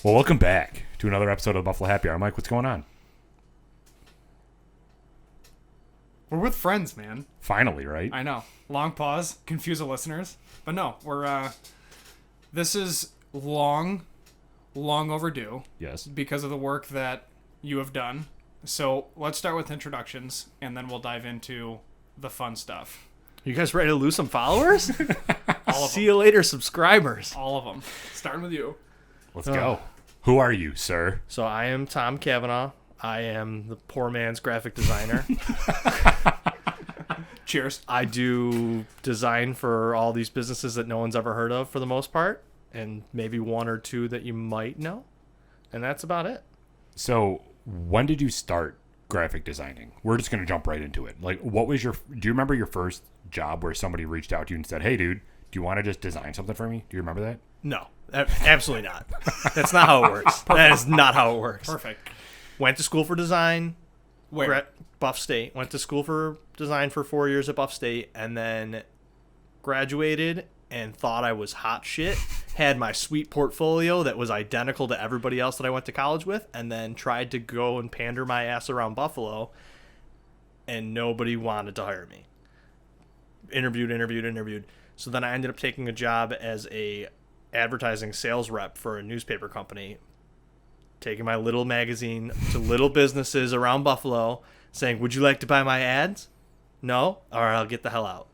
Well, welcome back to another episode of Buffalo Happy Hour. Mike, what's going on? We're with friends, man. Finally, right? I know. Long pause, confuse the listeners. But no, this is long overdue Yes. because of the work that you have done. So let's start with introductions, and then we'll dive into the fun stuff. You guys ready to lose some followers? All of See them. you later, subscribers. All of them. Starting with you. Let's go. Who are you, sir? So I am Tom Cavanaugh. I am the poor man's graphic designer. Cheers. I do design for all these businesses that no one's ever heard of for the most part, and maybe one or two that you might know. And that's about it. So, when did you start graphic designing? We're just going to jump right into it. Like, do you remember your first job where somebody reached out to you and said, hey, dude, do you want to just design something for me? Do you remember that? No, absolutely not. That's not how it works. That is not how it works. Perfect. Went to school for design. Where? At Buff State. Went to school for design for 4 years at Buff State, and then graduated and thought I was hot shit. Had my sweet portfolio that was identical to everybody else that I went to college with, and then tried to go and pander my ass around Buffalo, and nobody wanted to hire me. Interviewed. So then I ended up taking a job as a advertising sales rep for a newspaper company, taking my little magazine to little businesses around Buffalo, saying, would you like to buy my ads? No? All right, I'll get the hell out.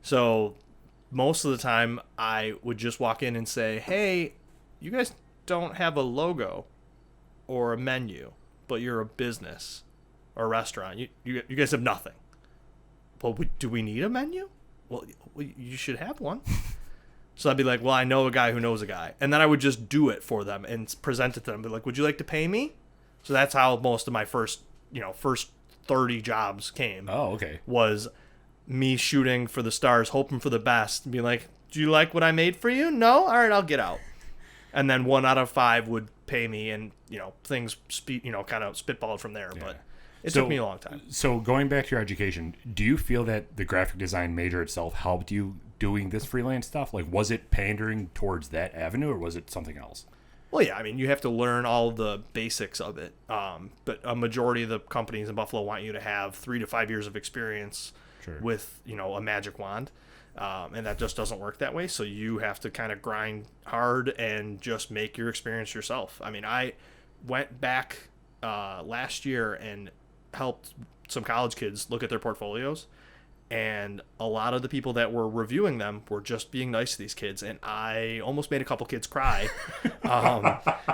So most of the time I would just walk in and say, hey, you guys don't have a logo or a menu, but you're a business or a restaurant. You guys have nothing. Well, do we need a menu? Well, you should have one. So I'd be like, well, I know a guy who knows a guy. And then I would just do it for them and present it to them. Be like, would you like to pay me? So that's how most of my first 30 jobs came. Oh, okay. Was me shooting for the stars, hoping for the best, and be like, do you like what I made for you? No? All right, I'll get out. And then 1 out of 5 would pay me, and, things kind of spitballed from there. Yeah. But it took me a long time. So, going back to your education, do you feel that the graphic design major itself helped you doing this freelance stuff? Like, was it pandering towards that avenue, or was it something else? Well, yeah, I mean, you have to learn all the basics of it. But a majority of the companies in Buffalo want you to have 3 to 5 years of experience with, a magic wand. And that just doesn't work that way. So you have to kind of grind hard and just make your experience yourself. I mean, I went back last year and helped some college kids look at their portfolios. And a lot of the people that were reviewing them were just being nice to these kids. And I almost made a couple kids cry,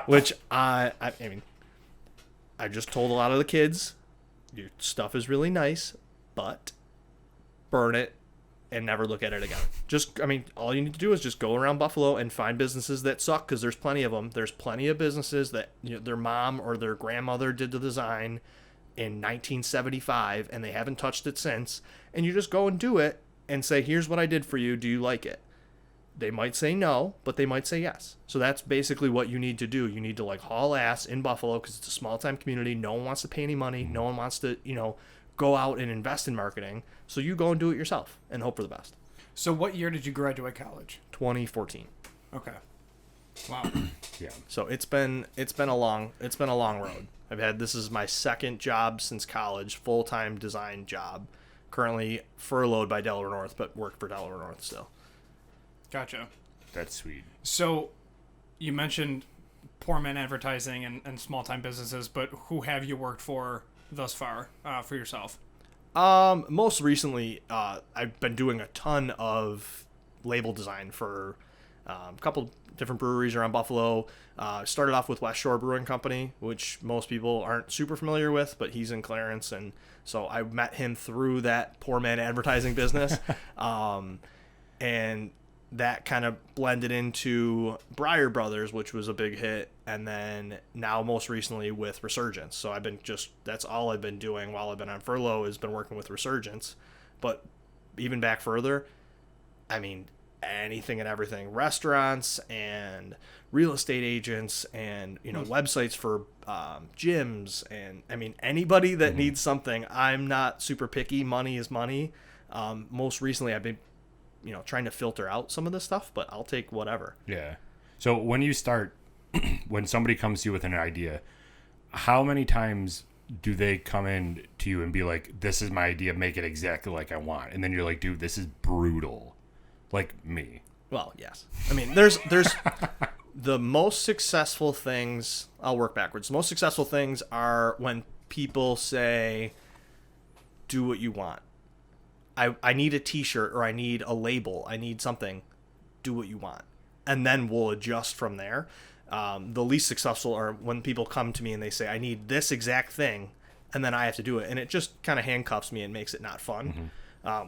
which I mean, I just told a lot of the kids, your stuff is really nice, but burn it and never look at it again. All you need to do is just go around Buffalo and find businesses that suck, because there's plenty of them. There's plenty of businesses that their mom or their grandmother did the design in 1975 and they haven't touched it since, and you just go and do it and say, here's what I did for you, do you like it? They might say no, but they might say yes. So that's basically what you need to do. You need to haul ass in Buffalo, because it's a small time community. No one wants to pay any money. No one wants to go out and invest in marketing. So you go and do it yourself and hope for the best. So what year did you graduate college? 2014. Okay. Wow. Yeah. So it's been a long road. This is my second job since college, full-time design job. Currently furloughed by Delaware North, but work for Delaware North still. Gotcha. That's sweet. So you mentioned poor man advertising and small-time businesses, but who have you worked for thus far for yourself? Most recently, I've been doing a ton of label design for a couple different breweries around Buffalo. Started off with West Shore Brewing Company, which most people aren't super familiar with, but he's in Clarence, and so I met him through that poor man advertising business. And that kind of blended into Breyer Brothers, which was a big hit, and then now most recently with Resurgence. So that's all I've been doing while I've been on furlough, has been working with Resurgence. But even back further, I mean, anything and everything, restaurants and real estate agents and websites for gyms, and I mean anybody that needs something. I'm not super picky. Money is money. Most recently I've been trying to filter out some of this stuff, but I'll take whatever. Yeah. So when you start when somebody comes to you with an idea, how many times do they come in to you and be like, this is my idea, make it exactly like I want? And then you're like, dude, this is brutal. Like me. Well, yes. I mean, there's the most successful things, I'll work backwards. The most successful things are when people say, do what you want. I need a t-shirt, or I need a label. I need something. Do what you want. And then we'll adjust from there. The least successful are when people come to me and they say, I need this exact thing, and then I have to do it. And it just kind of handcuffs me and makes it not fun.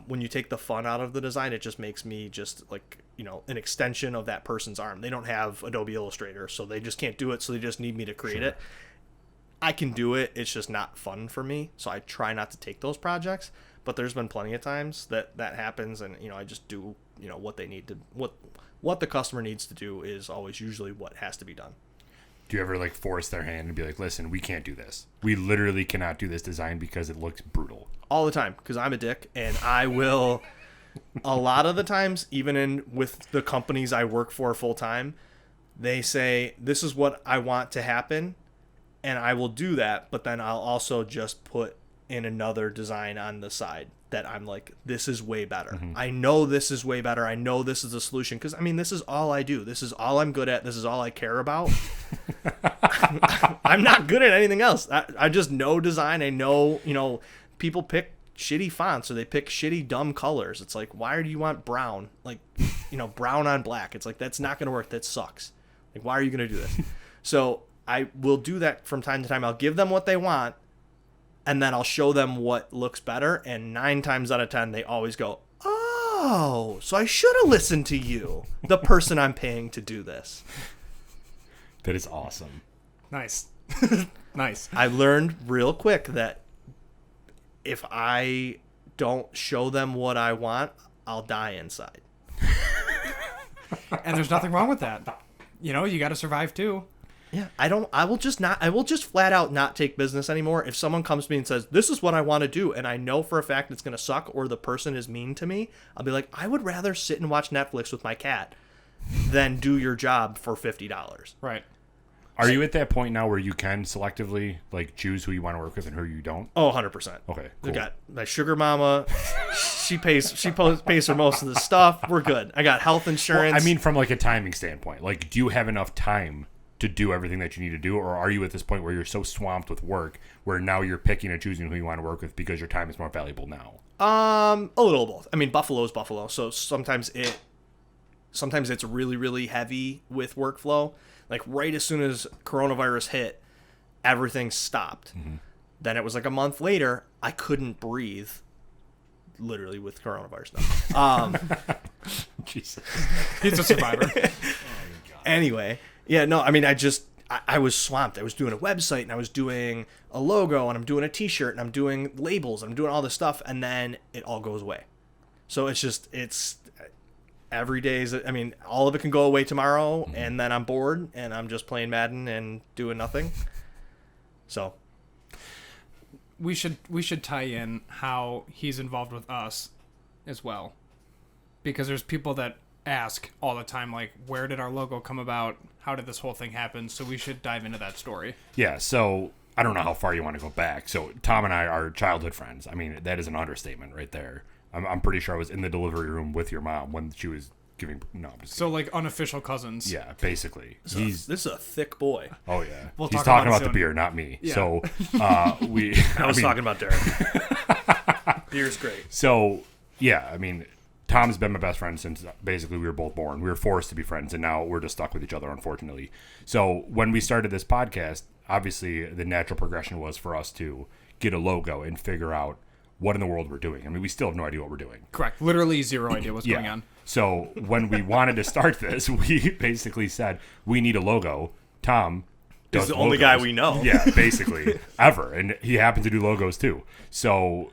When you take the fun out of the design, it just makes me just like, an extension of that person's arm. They don't have Adobe Illustrator, so they just can't do it. So they just need me to create it. I can do it. It's just not fun for me. So I try not to take those projects, but there's been plenty of times that happens. And, I just do, what they need to, what the customer needs to do is always usually what has to be done. Do you ever like force their hand and be like, listen, we can't do this. We literally cannot do this design because it looks brutal. All the time, because I'm a dick, and I will, a lot of the times, even with the companies I work for full time, they say, this is what I want to happen, and I will do that, but then I'll also just put in another design on the side that I'm like, this is way better. I know this is way better. I know this is the solution, because, this is all I do. This is all I'm good at. This is all I care about. I'm not good at anything else. I just know design. I know, people pick shitty fonts, or they pick shitty, dumb colors. It's like, why do you want brown? Like, brown on black. It's like, that's not going to work. That sucks. Like, why are you going to do this? So I will do that from time to time. I'll give them what they want, and then I'll show them what looks better. And 9 times out of 10, they always go, oh, so I should have listened to you, the person I'm paying to do this. That is awesome. Nice. Nice. I learned real quick that if I don't show them what I want, I'll die inside. And there's nothing wrong with that. You got to survive too. Yeah, I will just flat out not take business anymore. If someone comes to me and says, this is what I want to do, and I know for a fact it's going to suck, or the person is mean to me, I'll be like, I would rather sit and watch Netflix with my cat than do your job for $50. Right. Are you at that point now where you can selectively like choose who you want to work with and who you don't? Oh, 100%. Okay, I cool. got my sugar mama. She pays for most of the stuff. We're good. I got health insurance. Well, from like a timing standpoint, like, do you have enough time to do everything that you need to do, or are you at this point where you're so swamped with work where now you're picking and choosing who you want to work with because your time is more valuable now? A little of both. Buffalo's Buffalo, so sometimes it's really, really heavy with workflow. Like right as soon as coronavirus hit, everything stopped. Then it was like a month later, I couldn't breathe, literally, with coronavirus now. Jesus. He's a survivor. Anyway, yeah, no, I was swamped. I was doing a website, and I was doing a logo, and I'm doing a t-shirt, and I'm doing labels, and I'm doing all this stuff, and then it all goes away. So it's every day is, all of it can go away tomorrow, and then I'm bored, and I'm just playing Madden and doing nothing. So we should tie in how he's involved with us as well, because there's people that ask all the time, like, where did our logo come about? How did this whole thing happen? So we should dive into that story. Yeah, so I don't know how far you want to go back. So Tom and I are childhood friends. That is an understatement right there. I'm pretty sure I was in the delivery room with your mom when she was giving. No, I'm just so like unofficial cousins. Yeah, basically. This is a thick boy. Oh yeah, We'll he's talk talking about about the beer, not me. Yeah. So we. I was talking about Derek. Beer's great. So yeah, Tom's been my best friend since basically we were both born. We were forced to be friends, and now we're just stuck with each other, unfortunately. So when we started this podcast, obviously the natural progression was for us to get a logo and figure out what in the world we're doing. We still have no idea what we're doing. Correct. Literally zero idea what's going on. So when we wanted to start this, we basically said, we need a logo. Tom does the logos. only guy we know. Yeah, basically, ever. And he happened to do logos too. So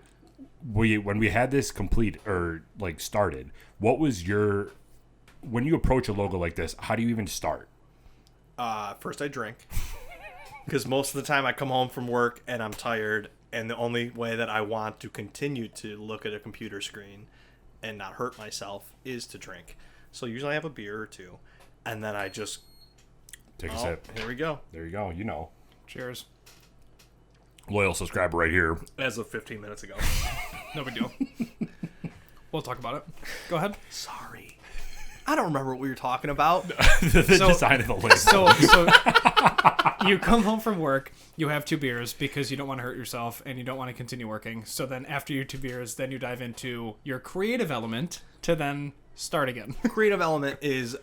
when we had this complete or like started, what was when you approach a logo like this, how do you even start? First I drink, because most of the time I come home from work and I'm tired, and the only way that I want to continue to look at a computer screen and not hurt myself is to drink. So usually I have a beer or two, and then I just Take a sip. Here we go. There you go. You know. Cheers. Loyal subscriber right here. As of 15 minutes ago. No big deal. We'll talk about it. Go ahead. Sorry. I don't remember what we were talking about. The design of the label. So you come home from work, you have 2 beers because you don't want to hurt yourself and you don't want to continue working. So then after your 2 beers, then you dive into your creative element to then start again. Creative element is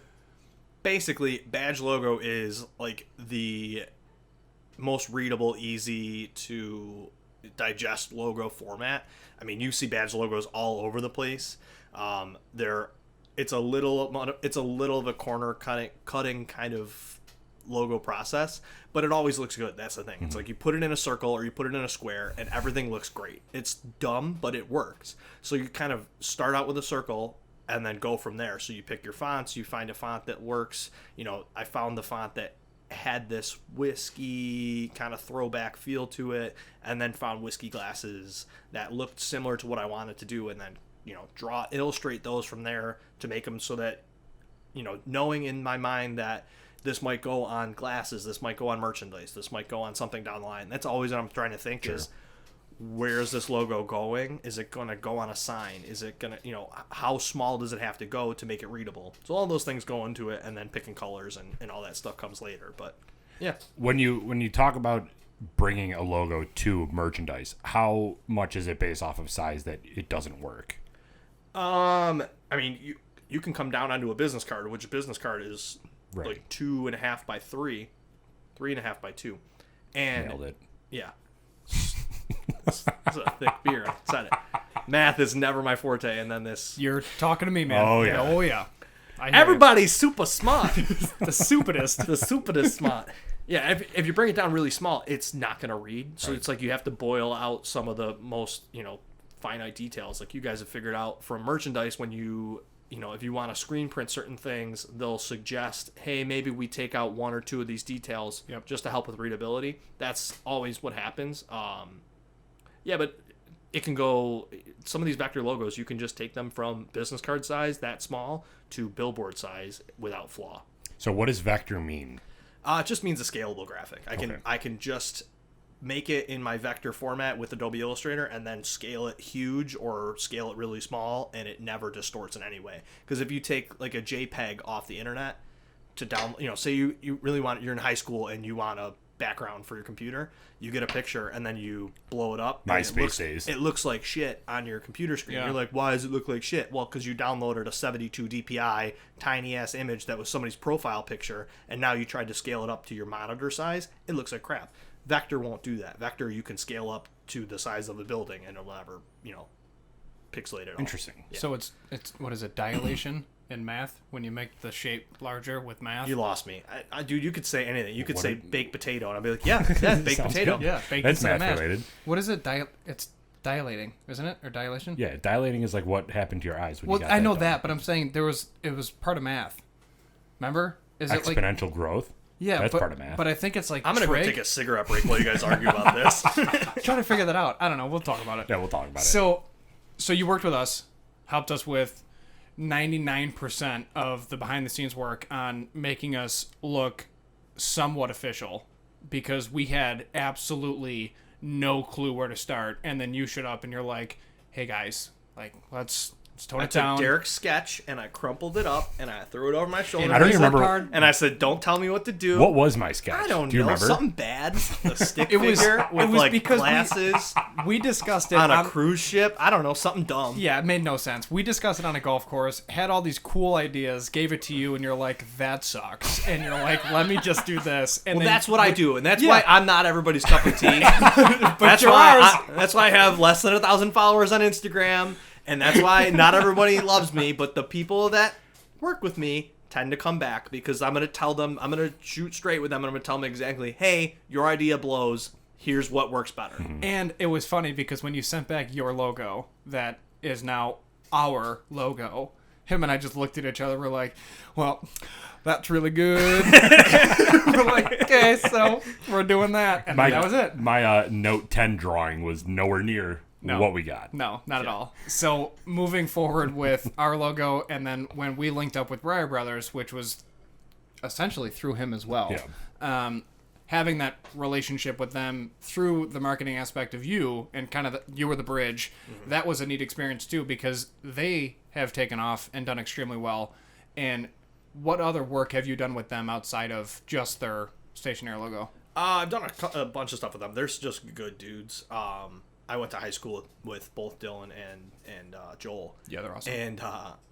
basically badge logo is like the most readable, easy to digest logo format. I mean, you see badge logos all over the place. It's a little of a corner cutting kind of logo process, but it always looks good. That's the thing. It's like you put it in a circle or you put it in a square and everything looks great. It's dumb, but it works. So you kind of start out with a circle and then go from there. So you pick your fonts, you find a font that works. You know, I found the font that had this whiskey kind of throwback feel to it, and then found whiskey glasses that looked similar to what I wanted to do, and then, you know, illustrate those from there to make them so that, you know, knowing in my mind that this might go on glasses, this might go on merchandise, this might go on something down the line. That's always what I'm trying to think is, where is this logo going? Is it going to go on a sign? Is it going to, you know, how small does it have to go to make it readable? So all those things go into it, and then picking colors and all that stuff comes later. But yeah. When you talk about bringing a logo to merchandise, how much is it based off of size that it doesn't work? I mean, you can come down onto a business card, which a business card is like 2.5 by 3, 3.5 by 2. And nailed it. Yeah. It's a thick beer. I said it. Math is never my forte, and then this. You're talking to me, man. Oh, yeah. Oh, yeah. Everybody's super smart. The soupidest. The soupidest smart. Yeah, if you bring it down really small, it's not going to read. So it's like you have to boil out some of the most, you know, finite details. Like you guys have figured out from merchandise when you know, if you want to screen print certain things, they'll suggest, hey, maybe we take out 1 or 2 of these details just to help with readability. That's always what happens. Yeah, but it can go, some of these vector logos, you can just take them from business card size, that small, to billboard size without flaw. So what does vector mean? It just means a scalable graphic. I can just make it in my vector format with Adobe Illustrator and then scale it huge or scale it really small, and it never distorts in any way. Because if you take like a JPEG off the internet to down, you know, say you really want, you're in high school and you want a background for your computer, you get a picture and then you blow it up. MySpace days. It looks like shit on your computer screen. Yeah. You're like, why does it look like shit? Well, because you downloaded a 72 DPI tiny ass image that was somebody's profile picture, and now you tried to scale it up to your monitor size. It looks like crap. Vector won't do that. Vector, you can scale up to the size of the building and it'll never, you know, pixelate it all. Interesting. Yeah. So it's what is it, dilation in math, when you make the shape larger with math? You lost me. Dude, you could say anything. You could say baked potato, and I'd be like, yeah, baked potato. Good. Yeah, baked That's math related. What is it? It's dilating, isn't it? Or dilation? Yeah, dilating is like what happened to your eyes when you got I know that, but I'm saying it was part of math. Remember? Is it like exponential growth? Yeah, that's part of math. But I think it's like I'm gonna go take a cigarette break while you guys argue about this. Trying to figure that out. I don't know. We'll talk about it. Yeah, we'll talk about it. So you worked with us, helped us with 99% of the behind the scenes work on making us look somewhat official, because we had absolutely no clue where to start. And then you showed up and you're like, hey guys, like let's tone it down. I took Derek's sketch and I crumpled it up and I threw it over my shoulder. I don't even remember. And I said, "Don't tell me what to do." What was my sketch? I don't do you know. Remember? Something bad. The stick figure with like glasses. We discussed it on a cruise ship. I don't know. Something dumb. Yeah, it made no sense. We discussed it on a golf course. Had all these cool ideas. Gave it to you, and you're like, "That sucks." And you're like, "Let me just do this." And well, then, that's what I do, and that's why I'm not everybody's cup of tea. But that's why I have less than 1,000 followers on Instagram. And that's why not everybody loves me, but the people that work with me tend to come back, because I'm going to tell them, I'm going to shoot straight with them, and I'm going to tell them exactly, hey, your idea blows, here's what works better. Mm-hmm. And it was funny because when you sent back your logo, that is now our logo, him and I just looked at each other, we're like, well, that's really good. We're like, okay, so we're doing that. And that was it. My Note 10 drawing was nowhere near what we got. No, not at all. So moving forward with our logo, and then when we linked up with Breyer Brothers, which was essentially through him as well. Yeah. Having that relationship with them through the marketing aspect of you and kind of you were the bridge, that was a neat experience too, because they have taken off and done extremely well. And what other work have you done with them outside of just their stationary logo? I've done a bunch of stuff with them. They're just good dudes. I went to high school with both Dylan and Joel. Yeah, they're awesome. And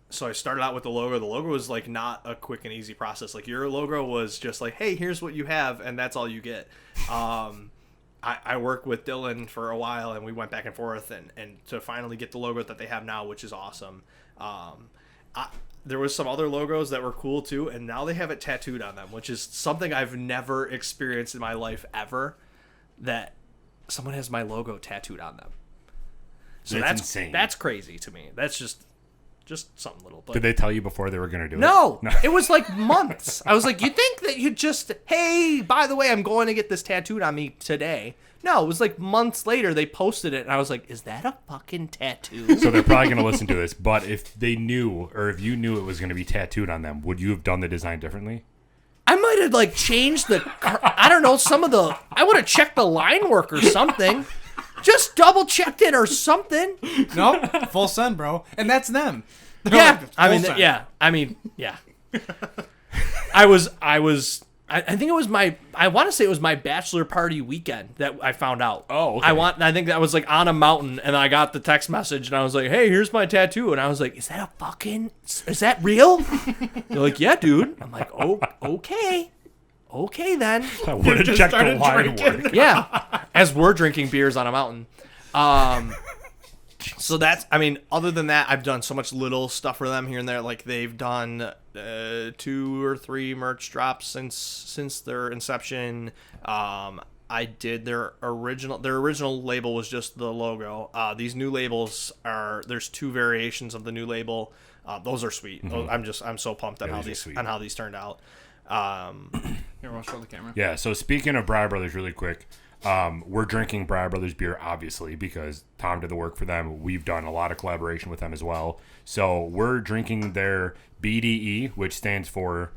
so I started out with the logo. The logo was like not a quick and easy process. Like your logo was just like, hey, here's what you have, and that's all you get. I worked with Dylan for a while, and we went back and forth, and to finally get the logo that they have now, which is awesome. There was some other logos that were cool too, and now they have it tattooed on them, which is something I've never experienced in my life ever, that someone has my logo tattooed on them. So that's insane. That's crazy to me. That's just something little. But Did they tell you before they were going to do it? No, it was like months. I was like, you think that you just, hey, by the way, I'm going to get this tattooed on me today. No, it was like months later they posted it, and I was like, is that a fucking tattoo? So they're probably going to listen to this, but if they knew, or if you knew it was going to be tattooed on them, would you have done the design differently? I might have like changed I don't know, I would have checked the line work or something. Just double checked it or something. Nope, full send, bro. And that's them. They're Yeah, like, I full mean, send. yeah. I think it was I want to say it was my bachelor party weekend that I found out. Oh, okay. I think that was like on a mountain, and I got the text message, and I was like, hey, here's my tattoo. And I was like, is that real? They're like, yeah, dude. I'm like, oh, okay then. I would have just checked the started line drinking. work. Yeah, as we're drinking beers on a mountain. So that's, I mean, other than that, I've done so much little stuff for them here and there. Like they've done 2 or 3 merch drops since their inception. I did their original label was just the logo. These new labels there's 2 variations of the new label. Those are sweet. Mm-hmm. I'm so pumped on how these turned out. Here, we'll show the camera. Yeah, so speaking of Briar Brothers really quick, we're drinking Briar Brothers beer, obviously, because Tom did the work for them. We've done a lot of collaboration with them as well. So we're drinking their BDE, which stands for...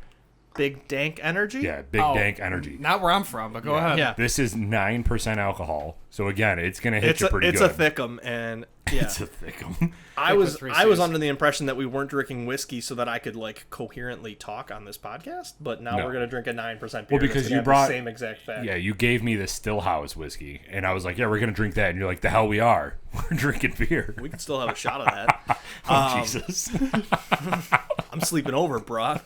Big Dank Energy? Yeah, Big Dank Energy. Not where I'm from, but go ahead. Yeah. This is 9% alcohol. So again, it's going to hit you pretty it's good. a thick'em, and yeah. It's a thickum. I with was 3 I was Cs. under the impression that we weren't drinking whiskey so that I could like coherently talk on this podcast, but now No. we're gonna drink a 9% beer. Well, because that's gonna you have brought- the same exact fact. Yeah, you gave me the Stillhouse whiskey, and I was like, yeah, we're going to drink that. And you're like, the hell we are. We're drinking beer. We can still have a shot of that. Oh, Jesus. I'm sleeping over, brah.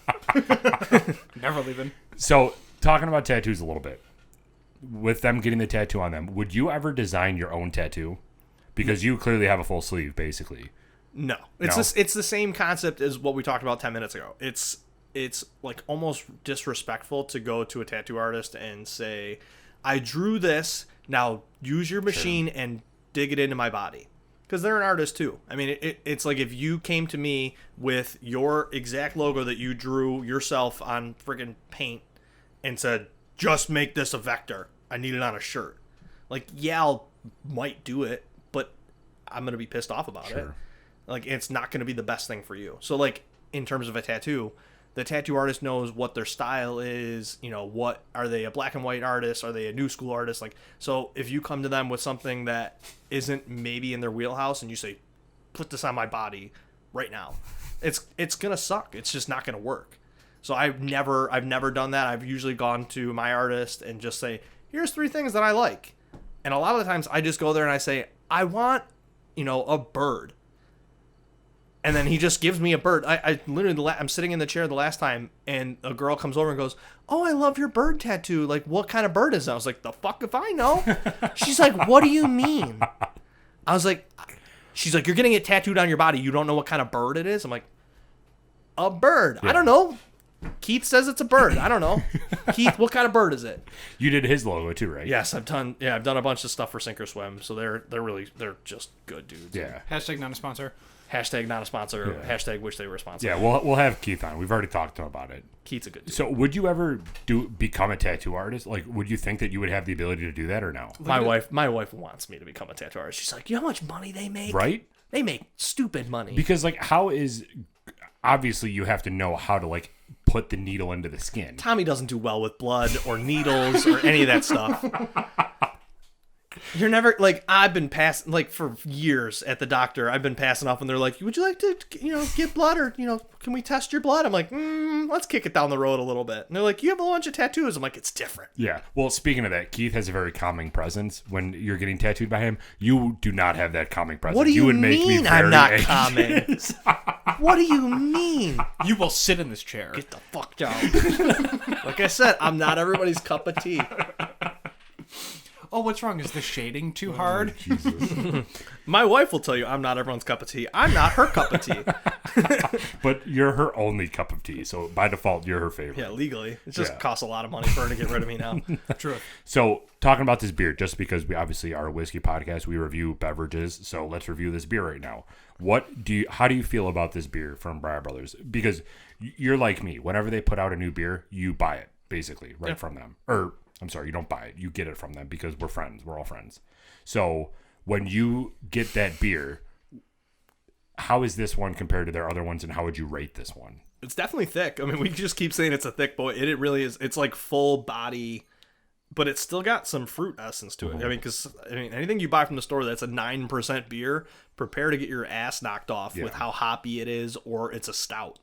Never leaving. So, talking about tattoos a little bit. With them getting the tattoo on them, would you ever design your own tattoo? Because you clearly have a full sleeve, basically. No, No? it's the same concept as what we talked about 10 minutes ago. It's like almost disrespectful to go to a tattoo artist and say, I drew this, now use your machine and dig it into my body. Because they're an artist too. I mean, it's like if you came to me with your exact logo that you drew yourself on friggin' paint and said, just make this a vector. I need it on a shirt. Like, yeah, might do it, but I'm going to be pissed off about it. Like, it's not going to be the best thing for you. So, like, in terms of a tattoo, the tattoo artist knows what their style is. You know, what are they, a black and white artist? Are they a new school artist? Like, so if you come to them with something that isn't maybe in their wheelhouse and you say, put this on my body right now, it's going to suck. It's just not going to work. So I've never done that. I've usually gone to my artist and just say, here's 3 things that I like. And a lot of the times I just go there and I say, I want, a bird. And then he just gives me a bird. I literally, I'm sitting in the chair the last time, and a girl comes over and goes, oh, I love your bird tattoo. Like, what kind of bird is that? I was like, the fuck if I know? She's like, what do you mean? I was like, she's like, you're getting it tattooed on your body. You don't know what kind of bird it is? I'm like, a bird. Yeah. I don't know. Keith says it's a bird. I don't know. Keith, what kind of bird is it? You did his logo too, right? Yes, I've done a bunch of stuff for Sink or Swim. So they're just good dudes. Yeah. Hashtag not a sponsor. Hashtag not a sponsor. Yeah. Hashtag wish they were a sponsor. Yeah, we'll have Keith on. We've already talked to him about it. Keith's a good dude. So would you ever become a tattoo artist? Like, would you think that you would have the ability to do that or no? My wife wants me to become a tattoo artist. She's like, you know how much money they make? Right? They make stupid money. Because, like, how is... Obviously, you have to know how to, like, put the needle into the skin. Tommy doesn't do well with blood or needles or any of that stuff. You're never like, I've been passing like for years at the doctor. I've been passing off and they're like, would you like to, get blood or, can we test your blood? I'm like, let's kick it down the road a little bit. And they're like, you have a bunch of tattoos. I'm like, it's different. Yeah. Well, speaking of that, Keith has a very calming presence. When you're getting tattooed by him, you do not have that calming presence. What do you would mean make me I'm not anxious. calming? What do you mean? You will sit in this chair. Get the fuck down. Like I said, I'm not everybody's cup of tea. Oh, what's wrong? Is the shading too hard? Jesus. My wife will tell you I'm not everyone's cup of tea. I'm not her cup of tea. But you're her only cup of tea, so by default, you're her favorite. Yeah, legally. It just costs a lot of money for her to get rid of me now. True. So, talking about this beer, just because we obviously are a whiskey podcast, we review beverages, so let's review this beer right now. How do you feel about this beer from Breyer Brothers? Because you're like me. Whenever they put out a new beer, you buy it, basically, from them. Or, I'm sorry, you don't buy it. You get it from them because we're friends. We're all friends. So, when you get that beer, how is this one compared to their other ones, and how would you rate this one? It's definitely thick. I mean, we just keep saying it's a thick boy. It really is. It's like full body, but it's still got some fruit essence to it. I mean, because anything you buy from the store that's a 9% beer, prepare to get your ass knocked off with how hoppy it is, or it's a stout.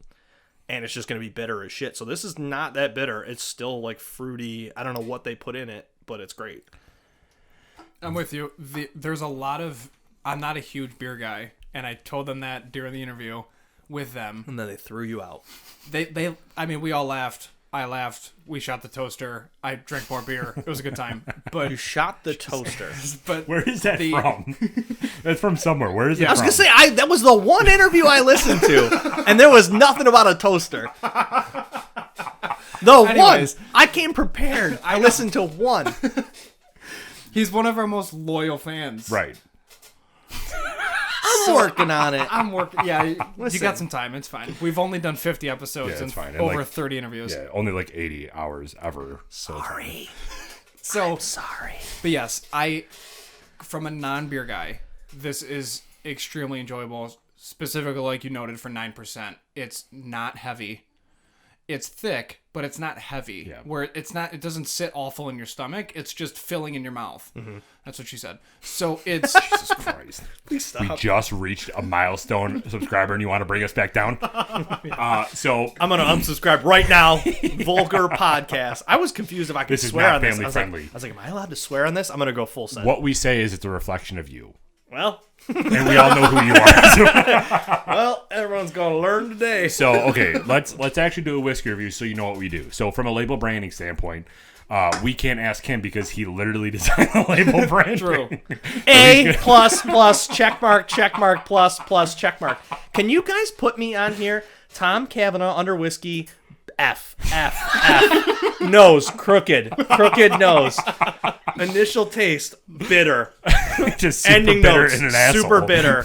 And it's just going to be bitter as shit. So this is not that bitter. It's still like fruity. I don't know what they put in it, but it's great. I'm with you. There's a lot of... I'm not a huge beer guy, and I told them that during the interview with them. And then they threw you out. We all laughed. I laughed. We shot the toaster. I drank more beer. It was a good time. But you shot the toaster. But where is that from? That's from somewhere. Where is it from? I was going to say, that was the one interview I listened to, and there was nothing about a toaster. Anyways, one. I came prepared. I listened to one. He's one of our most loyal fans. Right. I'm working on it. I'm working. Yeah, you got some time. It's fine. We've only done 50 episodes and over 30 interviews. Yeah, only like 80 hours ever. Sorry. I'm sorry. But yes, from a non-beer guy, this is extremely enjoyable. Specifically, like you noted, for 9%. It's not heavy. It's thick, but it's not heavy. Yeah. Where it doesn't sit awful in your stomach. It's just filling in your mouth. Mm-hmm. That's what she said. So it's Jesus Christ. Please stop. We just reached a milestone subscriber, and you want to bring us back down? So I'm gonna unsubscribe right now. Vulgar podcast. I was confused if I could swear on this. Family friendly. I was like, am I allowed to swear on this? I'm gonna go full send. What we say is it's a reflection of you. Well, and we all know who you are. Well, everyone's gonna learn today. So okay, let's actually do a whiskey review so you know what we do. So from a label branding standpoint, we can't ask him because he literally designed the label branding. True. A plus check mark plus check mark. Can you guys put me on here? Tom Cavanaugh under whiskey. F. Nose crooked nose. Initial taste bitter. Just super ending bitter notes in an asshole. super bitter.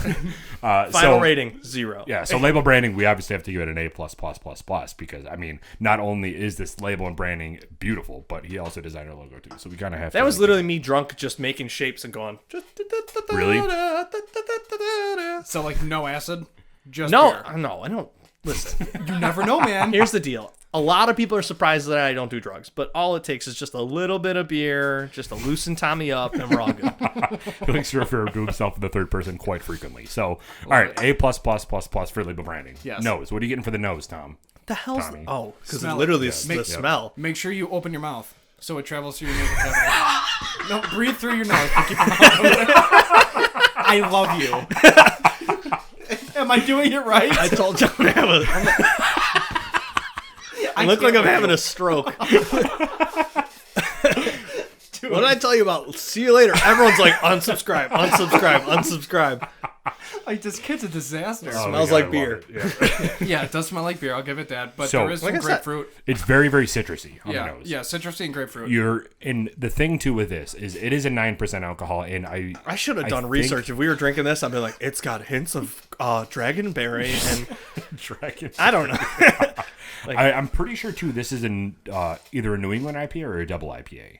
Final rating 0. Yeah, so label branding, we obviously have to give it an A++++, because not only is this label and branding beautiful, but he also designed our logo too. So we kind of have. That was literally me drunk, just making shapes and going. Really? So like no acid, just no, beer. no, I don't. Listen, you never know, man. Here's the deal. A lot of people are surprised that I don't do drugs, but all it takes is just a little bit of beer, just to loosen Tommy up, and we're all good. He likes to refer to himself in the third person quite frequently. So, all right, A++++ for label branding. Yes. Nose. What are you getting for the nose, Tom? The hell's Tommy? Oh, because Smell literally it. the smell. Make sure you open your mouth so it travels through your nasal cavity. No, breathe through your nose. But keep your mouth open. I love you. Am I doing it right? I told you I look like I'm having a stroke. What did I tell you about? See you later. Everyone's like, unsubscribe. Like, this kid's a disaster. Smells like beer. Yeah, it does smell like beer. I'll give it that. But So, there is like some I said, grapefruit. It's very, very citrusy on the nose. Yeah, citrusy and grapefruit. And the thing too with this is it is a 9% alcohol, and I should have done research. If we were drinking this, I'd be like, it's got hints of dragonberry and dragon. I don't know. I'm pretty sure too. This is either a New England IPA or a double IPA.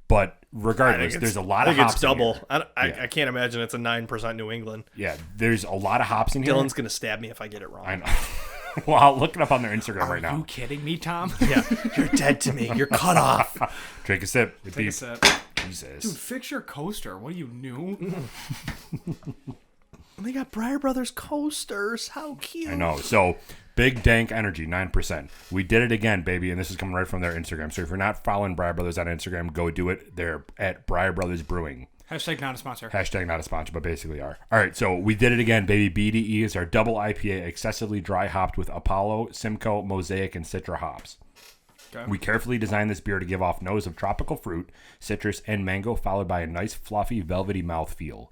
But regardless, there's a lot of hops. It's double. In here. I can't imagine it's a 9% New England. Yeah, there's a lot of hops in here. Dylan's gonna stab me if I get it wrong. I know. Well, I'll look it up on their Instagram right Are you now. kidding me, Tom? Yeah, you're dead to me. You're cut off. Take a sip. It Take a beats. sip. Jesus. Dude, fix your coaster. What are you new? They got Breyer Brothers coasters. How cute. I know. So, Big Dank Energy, 9%. We did it again, baby, and this is coming right from their Instagram. So if you're not following Breyer Brothers on Instagram, go do it. They're at Breyer Brothers Brewing. Hashtag not a sponsor. Hashtag not a sponsor, but basically are. All right, so we did it again, baby. BDE is our double IPA, excessively dry hopped with Apollo, Simcoe, Mosaic, and Citra hops. Okay. We carefully designed this beer to give off notes of tropical fruit, citrus, and mango, followed by a nice, fluffy, velvety mouthfeel.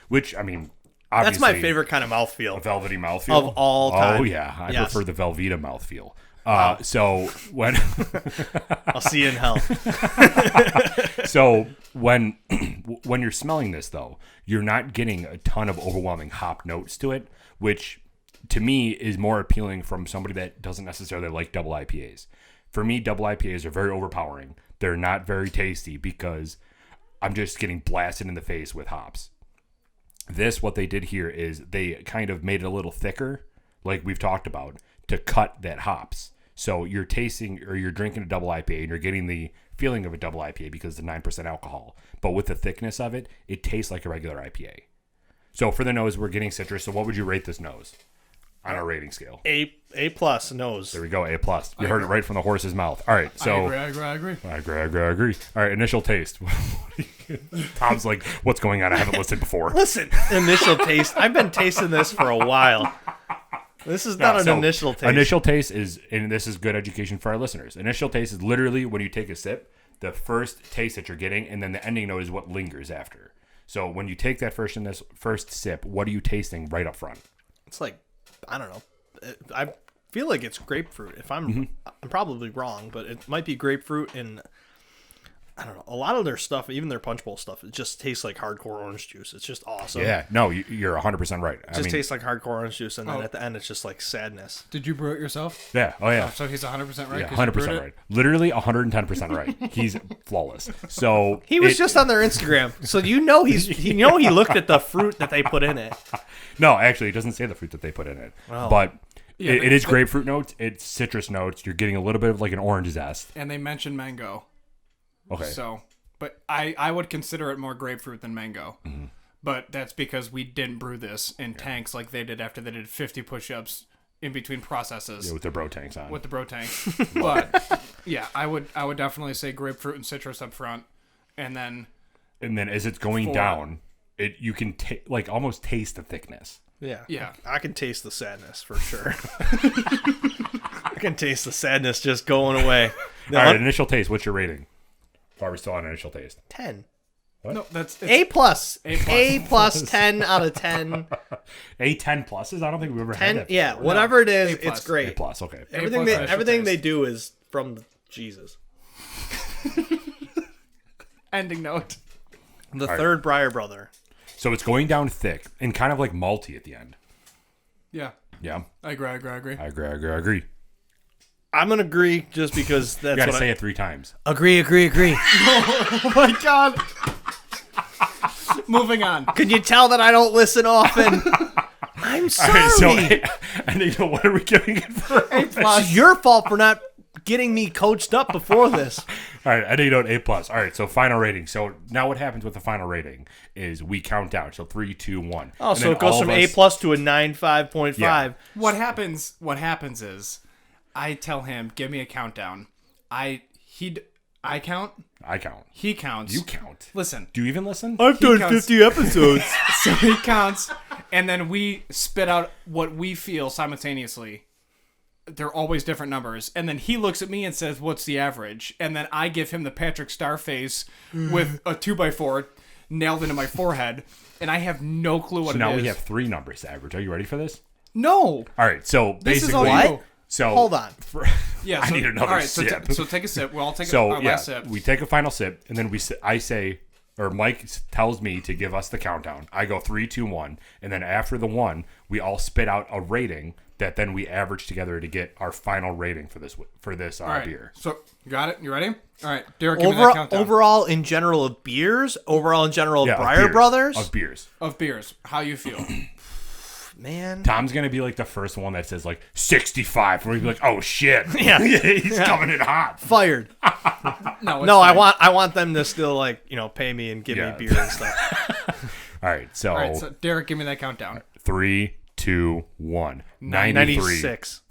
Which, I mean, That's obviously, my favorite kind of a mouthfeel. velvety mouthfeel Of all time. Oh yeah, I Yes. prefer the Velveeta mouthfeel. So when I'll see you in hell. so when you're smelling this though, you're not getting a ton of overwhelming hop notes to it, which to me is more appealing from somebody that doesn't necessarily like double IPAs. For me, double IPAs are very overpowering. They're not very tasty because I'm just getting blasted in the face with hops. This, what they did here is they kind of made it a little thicker, like we've talked about, to cut that hops. So you're tasting or you're drinking a double IPA and you're getting the feeling of a double IPA because of the 9% alcohol. But with the thickness of it, it tastes like a regular IPA. So for the nose, we're getting citrus. So what would you rate this nose on our rating scale? A plus nose. There we go, A+. You heard it right from the horse's mouth. All right, so... I agree. I agree. All right, initial taste. Tom's like, what's going on? I haven't listened before. Listen, initial taste. I've been tasting this for a while. This is not an So, initial taste. Initial taste is, and this is good education for our listeners. Initial taste is literally when you take a sip, the first taste that you're getting, and then the ending note is what lingers after. So when you take that first sip, what are you tasting right up front? It's like, I don't know. I feel like it's grapefruit. If I'm probably wrong, but it might be grapefruit and I don't know. A lot of their stuff, even their Punch Bowl stuff, it just tastes like hardcore orange juice. It's just awesome. Yeah, no, you're 100% right. It just tastes like hardcore orange juice, and then at the end, it's just like sadness. Did you brew it yourself? Yeah, oh yeah. So he's 100% right? Yeah, 'cause you brewed 100% it? right. Literally 110% right. He's flawless. So He was just on their Instagram, so he looked at the fruit that they put in it. No, actually, it doesn't say the fruit that they put in it. Oh. But Yeah, it is grapefruit notes. It's citrus notes. You're getting a little bit of like an orange zest. And they mentioned mango. Okay. So, but I would consider it more grapefruit than mango. Mm-hmm. But that's because we didn't brew this in tanks like they did after they did 50 push-ups in between processes. Yeah, with their bro tanks on. With the bro tank. But yeah, I would definitely say grapefruit and citrus up front, and then as it's going For- down, you can like almost taste the thickness. Yeah. I can taste the sadness for sure. I can taste the sadness just going away. All right, initial taste. What's your rating? If I were still on initial taste. 10. No, it's A plus. A plus. A plus 10 out of 10. A 10 pluses? I don't think we've ever had 10, that. yeah, whatever it is, A plus. it's great. A plus, okay. Everything plus they, initial everything they taste. do is from Jesus. ending note. The third Breyer brother. So it's going down thick and kind of like malty at the end. Yeah. Yeah. I agree. I agree. I'm going to agree just because that's You gotta what say it 3 times. Agree. Oh my god. Moving on. Can you tell that I don't listen often? I'm sorry. All right, so and then, what are we giving it for? It's your fault for not getting me coached up before this. All right, I think note A plus. All right, so final rating. So now what happens with the final rating is we count down. So 3, 2, 1. Oh, And so then it goes all from of A us- plus to a 95.5. Yeah. What happens is I tell him, give me a countdown. I count. I count. He counts. You count. Listen. Do you even listen? I've He done counts. 50 episodes. So he counts, and then we spit out what we feel simultaneously. They're always different numbers. And then he looks at me and says, what's the average? And then I give him the Patrick Star face with a 2x4 nailed into my forehead. And I have no clue what So now it is. we have 3 numbers to average. Are you ready for this? No. All right, so This is all basically... you. So Hold on. Yeah. I So, need another all right, sip. So take a sip. We'll all take So our yeah, last sip. we take a final sip, and then I say, or Mike tells me to give us the countdown. I go 3, 2, 1, and then after the 1, we all spit out a rating that then we average together to get our final rating for this All right. beer. So you got it? You ready? All right. Derek, give me that countdown. Overall, in general of beers, overall in general of Yeah, Breyer beers, Brothers, of beers. Of beers. How you feel? man. Tom's gonna be like the first one that says like 65. We're gonna be like, oh shit, Yeah. he's coming in hot. Fired. No, No, I want them to still like pay me and give me beer and stuff. All right, All right, so Derek, give me that countdown. 3, 2, 1. 93. 96.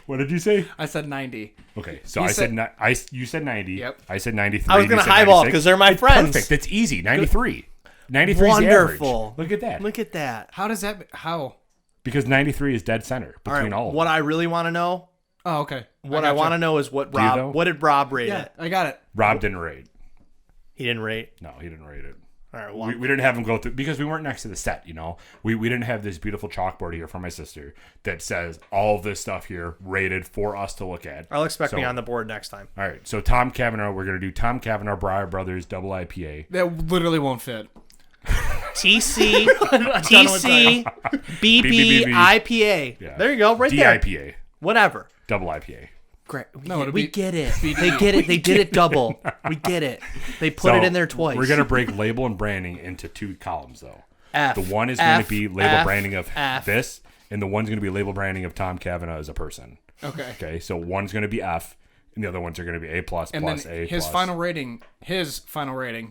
What did you say? I said 90. Okay, so You you said said 90. Yep. I said 93. I was gonna You said highball 96. because they're my It's friends. Perfect. That's easy. 93. 93 is the Wonderful. average. Look at that. Look at that. How does that? How? Because 93 is dead center All right. between all of What them. I really want to know, Oh, okay. what I want to know is what did Rob rate Yeah, it? I got it. Rob didn't rate. He didn't rate. No, he didn't rate it. All right. Well, We didn't have him go through because we weren't next to the set, We didn't have this beautiful chalkboard here from my sister that says all of this stuff here rated for us to look at. I'll expect So- me on the board next time. All right, so Tom Cavanaugh, we're going to do Tom Cavanaugh Breyer Brothers double IPA. That literally won't fit. TC, TC, BB, IPA. Yeah. There you go, right there. DIPA, Whatever. double IPA. Great. No, it'll we be get it. They get it. They did it double. We get it. They put So, it in there twice. We're going to break label and branding into 2 columns, though. F, The one is going F, to be label F, branding of F. this, and the one's going to be label branding of Tom Cavanaugh as a person. Okay. Okay, so one's going to be F, and the other ones are going to be A+, And plus, then A+. his final rating,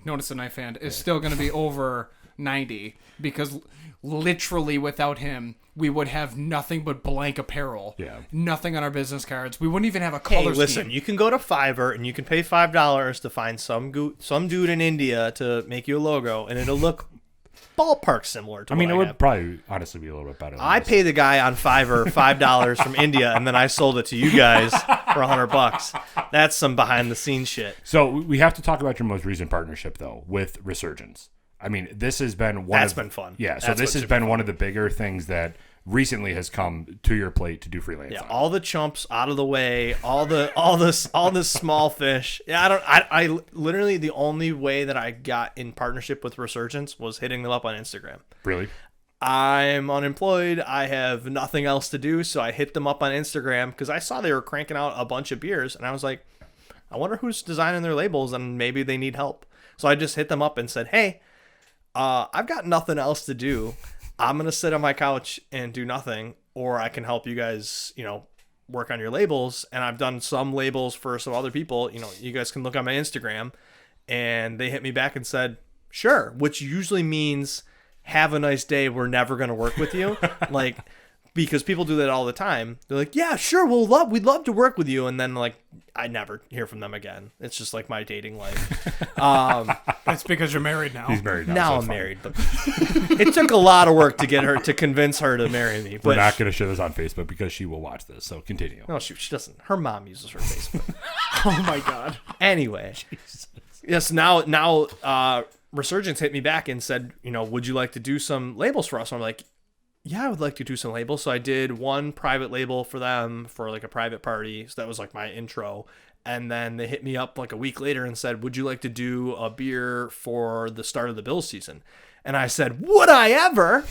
notice the knife hand, is still going to be over 90 because literally without him, we would have nothing but blank apparel. Yeah. Nothing on our business cards. We wouldn't even have a Hey, color listen, scheme. you can go to Fiverr and you can pay $5 to find some dude in India to make you a logo, and it'll look ballpark similar to I mean, what it would have. probably honestly be a little bit better. Than I this. pay the guy on Fiverr $5 from India, and then I sold it to you guys for $100. That's some behind the scenes shit. So we have to talk about your most recent partnership, though, with Resurgence. I mean, this has been one. That's of, been fun. Yeah. So That's this been has super been one of the bigger things that recently has come to your plate to do freelance. Yeah, on. all the chumps out of the way, all the small fish. Yeah, I literally the only way that I got in partnership with Resurgence was hitting them up on Instagram. Really? I'm unemployed. I have nothing else to do, so I hit them up on Instagram because I saw they were cranking out a bunch of beers, and I was like, I wonder who's designing their labels, and maybe they need help. So I just hit them up and said, hey, I've got nothing else to do. I'm going to sit on my couch and do nothing, or I can help you guys, work on your labels. And I've done some labels for some other people. You guys can look on my Instagram. And they hit me back and said, sure, which usually means have a nice day. We're never going to work with you. Because people do that all the time. They're like, yeah, sure. We'd love to work with you. And then I never hear from them again. It's just like my dating life. That's because you're married now. He's married now. Now so I'm it's fine. married, but it took a lot of work to convince her to marry me. We're But not going to share this on Facebook because she will watch this. So continue. no, she doesn't. Her mom uses her Facebook. Oh my god. Anyway, yes. Now, Resurgence hit me back and said, would you like to do some labels for us? And I'm like, yeah, I would like to do some labels. So I did one private label for them for a private party. So that was my intro. And then they hit me up a week later and said, would you like to do a beer for the start of the Bills season? And I said, would I ever?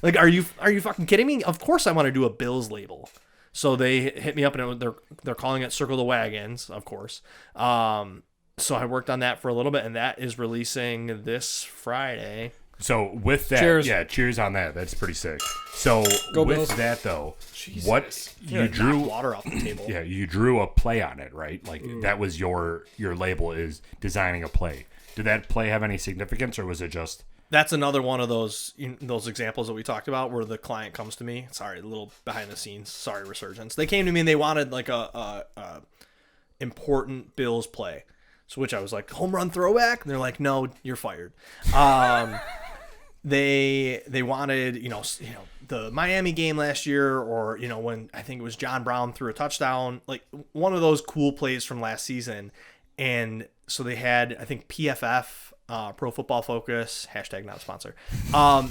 Are you fucking kidding me? Of course I want to do a Bills label. So they hit me up and they're calling it Circle the Wagons, of course. So I worked on that for a little bit, and that is releasing this Friday. So with that, Cheers. yeah, cheers on that. That's pretty sick. So Go with Bills. that though, Jesus. what you Knock drew, water off the table. yeah, you drew a play on it, right? That was your label is designing a play. Did that play have any significance, or was it just? That's another one of those those examples that we talked about where the client comes to me. Sorry, a little behind the scenes. Sorry, Resurgence. They came to me and they wanted a important Bills play. So which I was like, home run throwback, and they're like, no, you're fired. They wanted the Miami game last year, or when I think it was John Brown threw a touchdown, one of those cool plays from last season. And so they had, I think, PFF, Pro Football Focus, hashtag not a sponsor.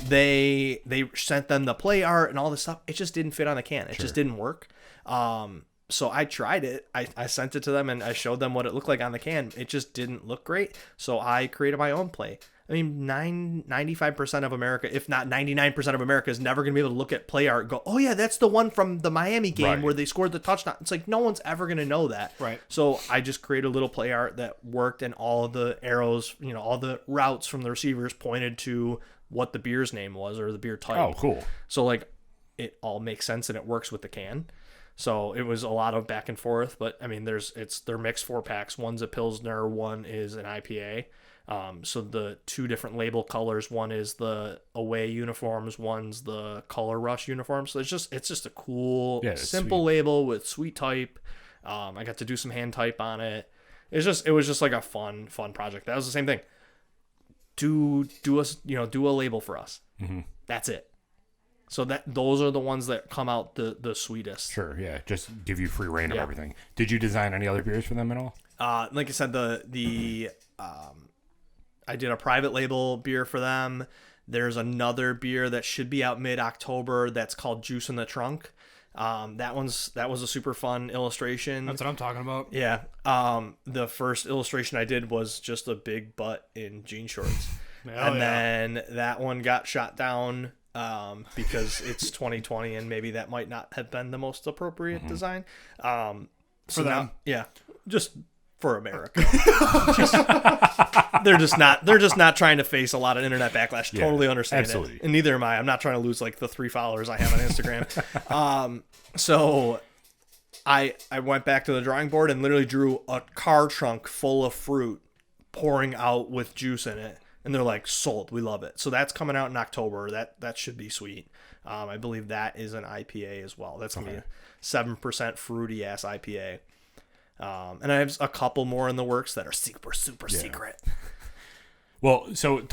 They sent them the play art and all this stuff. It just didn't fit on the can. It just didn't work. So I tried it. I sent it to them and I showed them what it looked like on the can. It just didn't look great. So I created my own play. I mean, 95% of America, if not 99% of America, is never going to be able to look at play art and go, oh, yeah, that's the one from the Miami game Right. where they scored the touchdown. It's like no one's ever going to know that. Right. So I just created a little play art that worked, and all of the arrows, all the routes from the receivers pointed to what the beer's name was or the beer type. Oh, cool. So like it all makes sense and it works with the can. So it was a lot of back and forth, but I mean, they're mixed 4-packs. One's a Pilsner, one is an IPA. So the two different label colors, one is the away uniforms, one's the Color Rush uniforms. So it's just a cool, simple sweet label with sweet type. I got to do some hand type on it. It was just like a fun project. That was the same thing. Do a label for us. Mm-hmm. That's it. So those are the ones that come out the sweetest. Sure, yeah. Just give you free reign of everything. Did you design any other beers for them at all? Like I said, I did a private label beer for them. There's another beer that should be out mid-October that's called Juice in the Trunk. That was a super fun illustration. That's what I'm talking about. Yeah. The first illustration I did was just a big butt in jean shorts. Then that one got shot down because it's 2020 and maybe that might not have been the most appropriate design. For them. Just for America. They're just not trying to face a lot of internet backlash. Totally understand absolutely. it. And neither am I. I'm not trying to lose like the 3 followers I have on Instagram. So I went back to the drawing board and literally drew a car trunk full of fruit pouring out with juice in it. And they're like, sold. We love it. So that's coming out in October. That should be sweet. I believe that is an IPA as well. That's going to be a 7% fruity ass IPA. And I have a couple more in the works that are super secret. Well, so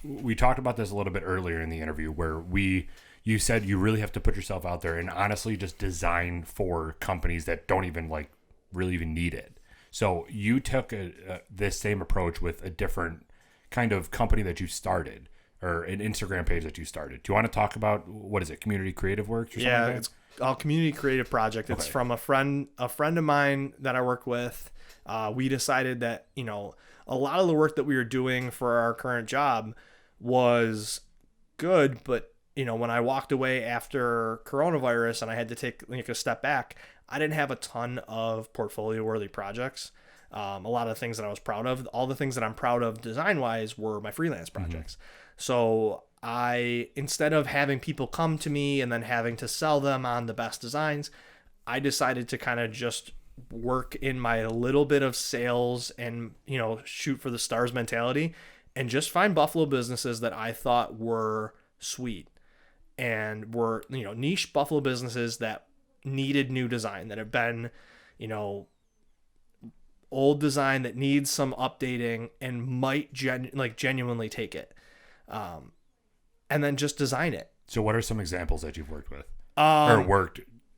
we talked about this a little bit earlier in the interview where you said you really have to put yourself out there and honestly just design for companies that don't even really even need it. So you took this same approach with a different kind of company that you started or an Instagram page that you started. Do you want to talk about, what is it, Community Creative Works or something like that? It's a community creative project. It's from a friend of mine that I work with. We decided that, a lot of the work that we were doing for our current job was good, but when I walked away after coronavirus and I had to take a step back, I didn't have a ton of portfolio worthy projects. A lot of things that I was proud of, all the things that I'm proud of design wise were my freelance projects. So instead of having people come to me and then having to sell them on the best designs, I decided to kind of just work in my little bit of sales and, shoot for the stars mentality and just find Buffalo businesses that I thought were sweet and were, niche Buffalo businesses that needed new design, that have been, old design that needs some updating and might genuinely take it. And then just design it. So what are some examples that you've worked with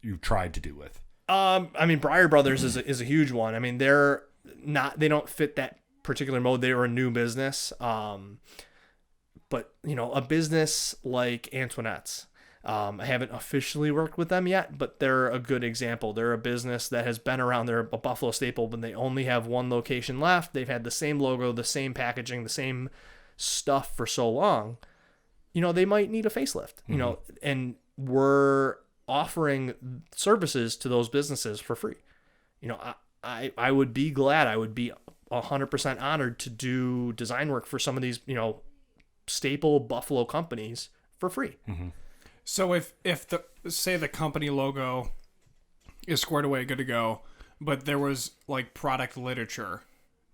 you've tried to do with? I mean, Breyer Brothers is a huge one. I mean, they don't fit that particular mode. They were a new business. But a business like Antoinette's, I haven't officially worked with them yet, but they're a good example. They're a business that has been around. They're a Buffalo staple, but they only have one location left. They've had the same logo, the same packaging, the same stuff for so long. They might need a facelift, and we're offering services to those businesses for free. I would be glad, I would be 100% honored to do design work for some of these, staple Buffalo companies for free. Mm-hmm. So if the company logo is squared away, good to go, but there was product literature,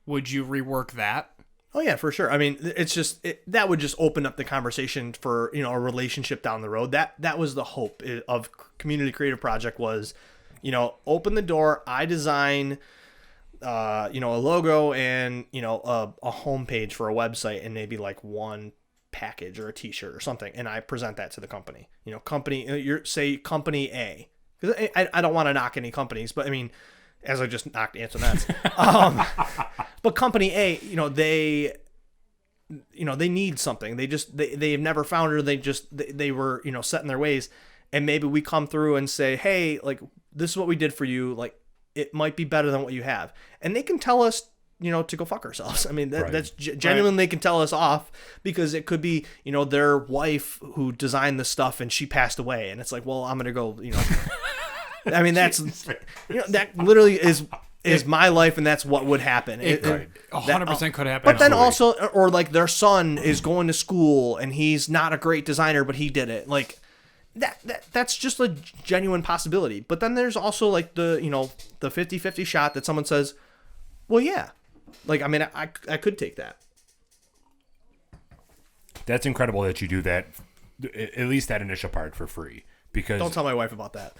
would you rework that? Oh yeah, for sure. I mean, it's just that would just open up the conversation for a relationship down the road. That was the hope of Community Creative Project was, open the door. I design, a logo and a homepage for a website and maybe one package or a T-shirt or something, and I present that to the company. Company A, because I don't want to knock any companies, but I mean, as I just knocked Antoinette's. But company A, they need something. They've never found it. They were, set in their ways. And maybe we come through and say, hey, this is what we did for you. It might be better than what you have. And they can tell us, to go fuck ourselves. I mean, that's genuinely, they can tell us off because it could be, their wife who designed the stuff and she passed away. And it's like, well, I'm going to go, I mean, that's, that literally is is my life, and that's what would happen. It 100% could happen. But then also, or like their son is going to school and he's not a great designer, but he did it. Like that's just a genuine possibility. But then there's also like the 50-50 shot that someone says, well, yeah, like, I mean, I could take that. That's incredible that you do that, at least that initial part, for free. Because don't tell my wife about that.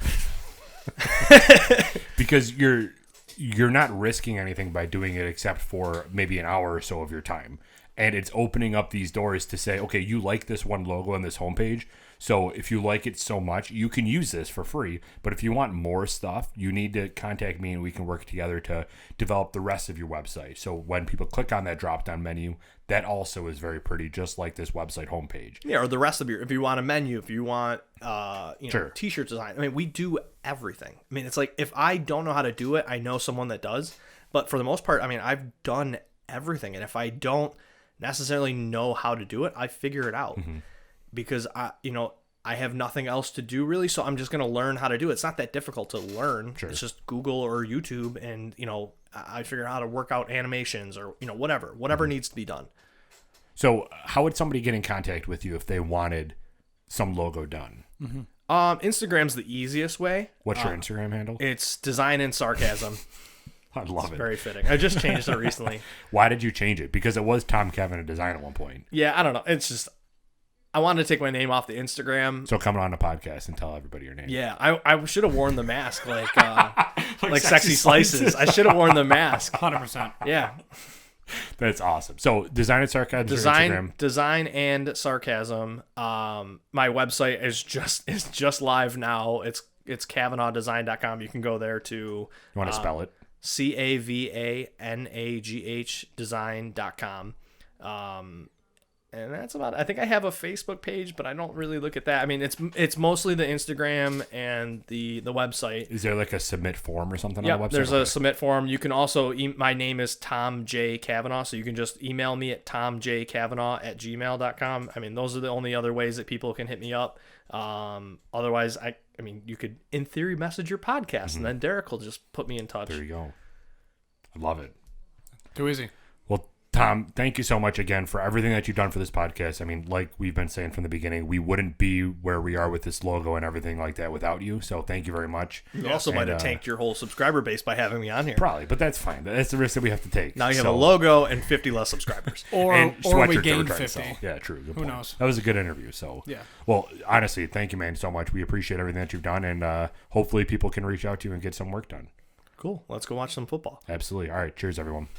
Because you're not risking anything by doing it except for maybe an hour or so of your time. And it's opening up these doors to say, okay, you like this one logo on this homepage. So if you like it so much, you can use this for free. But if you want more stuff, you need to contact me and we can work together to develop the rest of your website. So when people click on that drop-down menu, that also is very pretty, just like this website homepage. Yeah, or the rest of if you want a menu, if you want, Sure. T-shirt design. I mean, we do everything. I mean, it's like, if I don't know how to do it, I know someone that does. But for the most part, I mean, I've done everything. And if I don't necessarily know how to do it, I figure it out. Mm-hmm. Because I have nothing else to do really, so I'm just going to learn how to do it. It's not that difficult to learn. Sure. It's just Google or YouTube, and I figure out how to work out animations or whatever mm-hmm. needs to be done. So how would somebody get in contact with you if they wanted some logo done? Mm-hmm. Instagram's the easiest way. What's your Instagram handle? It's Design and Sarcasm. I love it. Very fitting. I just changed it recently. Why did you change it? Because it was Tom Kevin a Design at one point. Yeah, I don't know. It's just, I wanted to take my name off the Instagram. So come on the podcast and tell everybody your name. Yeah, I should have worn the mask like Sexy Slices. I should have worn the mask. 100%. Yeah. That's awesome. So Design and Sarcasm. Design and Sarcasm. My website is just live now. It's CavanaughDesign.com. You can go there to. You want to spell it? CavanagH design.com. And that's about it. I think I have a Facebook page, but I don't really look at that. I mean, it's mostly the Instagram and the website. Is there like a submit form or something on the website? There's a submit form. You can also, my name is Tom J. Cavanaugh, so you can just email me at tomjcavanaugh@gmail.com. I mean, those are the only other ways that people can hit me up. Otherwise, I mean, you could, in theory, message your podcast, mm-hmm. and then Derek will just put me in touch. There you go. I love it. Too easy. Well, Tom, thank you so much again for everything that you've done for this podcast. I mean, like we've been saying from the beginning, we wouldn't be where we are with this logo and everything like that without you. So thank you very much. You also might have tanked your whole subscriber base by having me on here. Probably, but that's fine. That's the risk that we have to take. Now you have a logo and 50 less subscribers. or we gained 50. Yeah, true. Good Who point. knows? That was a good interview. So yeah. Well, honestly, thank you, man, so much. We appreciate everything that you've done, and hopefully people can reach out to you and get some work done. Cool. Let's go watch some football. Absolutely. All right. Cheers, everyone.